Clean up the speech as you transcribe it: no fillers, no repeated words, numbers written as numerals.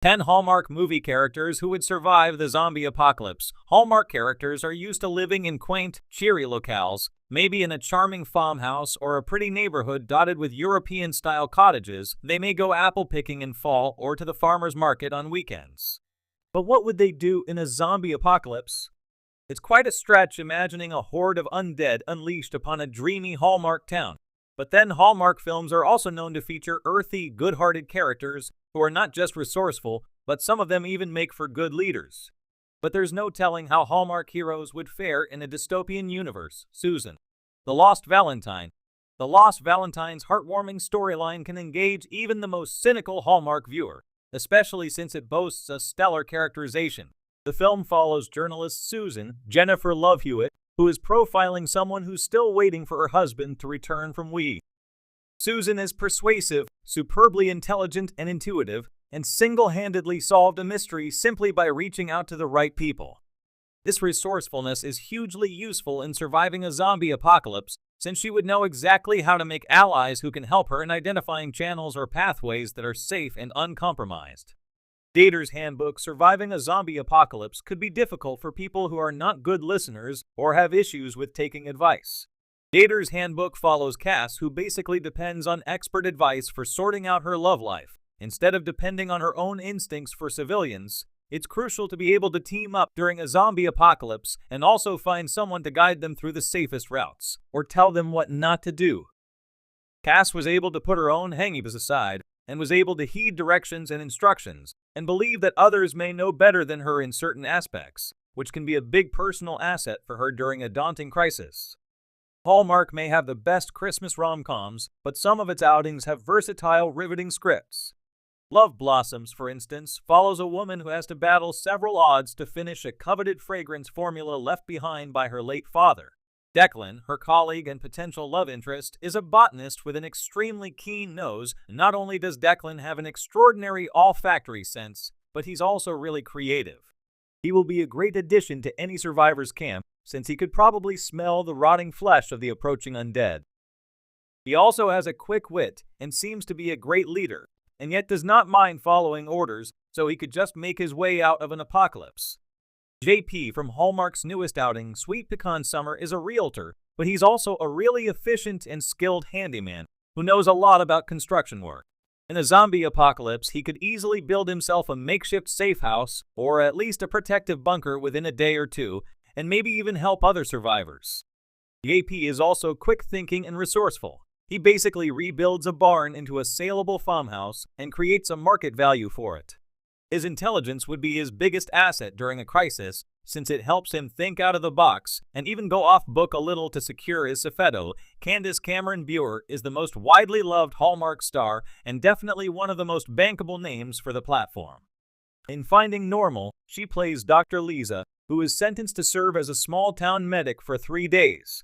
10 Hallmark movie characters who would survive the zombie apocalypse. Hallmark characters are used to living in quaint, cheery locales, maybe in a charming farmhouse or a pretty neighborhood dotted with European-style cottages. They may go apple picking in fall or to the farmer's market on weekends. But what would they do in a zombie apocalypse? It's quite a stretch imagining a horde of undead unleashed upon a dreamy Hallmark town. But then Hallmark films are also known to feature earthy, good-hearted characters who are not just resourceful, but some of them even make for good leaders. But there's no telling how Hallmark heroes would fare in a dystopian universe. Susan, the Lost Valentine. The Lost Valentine's heartwarming storyline can engage even the most cynical Hallmark viewer, especially since it boasts a stellar characterization. The film follows journalist Susan, Jennifer Love Hewitt, who is profiling someone who's still waiting for her husband to return from WE. Susan is persuasive, superbly intelligent and intuitive, and single-handedly solved a mystery simply by reaching out to the right people. This resourcefulness is hugely useful in surviving a zombie apocalypse, since she would know exactly how to make allies who can help her in identifying channels or pathways that are safe and uncompromised. Dater's Handbook. Surviving a zombie apocalypse could be difficult for people who are not good listeners or have issues with taking advice. Dater's Handbook follows Cass, who basically depends on expert advice for sorting out her love life. Instead of depending on her own instincts for civilians, it's crucial to be able to team up during a zombie apocalypse and also find someone to guide them through the safest routes, or tell them what not to do. Cass was able to put her own hang-ups aside and was able to heed directions and instructions, and believe that others may know better than her in certain aspects, which can be a big personal asset for her during a daunting crisis. Hallmark may have the best Christmas rom-coms, but some of its outings have versatile, riveting scripts. Love Blossoms, for instance, follows a woman who has to battle several odds to finish a coveted fragrance formula left behind by her late father. Declan, her colleague and potential love interest, is a botanist with an extremely keen nose. Not only does Declan have an extraordinary olfactory sense, but he's also really creative. He will be a great addition to any survivor's camp, since he could probably smell the rotting flesh of the approaching undead. He also has a quick wit and seems to be a great leader, and yet does not mind following orders, so he could just make his way out of an apocalypse. JP from Hallmark's newest outing, Sweet Pecan Summer, is a realtor, but he's also a really efficient and skilled handyman who knows a lot about construction work. In a zombie apocalypse, he could easily build himself a makeshift safe house, or at least a protective bunker within a day or two, and maybe even help other survivors. JP is also quick-thinking and resourceful. He basically rebuilds a barn into a saleable farmhouse and creates a market value for it. His intelligence would be his biggest asset during a crisis, since it helps him think out of the box and even go off-book a little to secure his soffitto. Candace Cameron Bure is the most widely loved Hallmark star and definitely one of the most bankable names for the platform. In Finding Normal, she plays Dr. Lisa, who is sentenced to serve as a small-town medic for 3 days.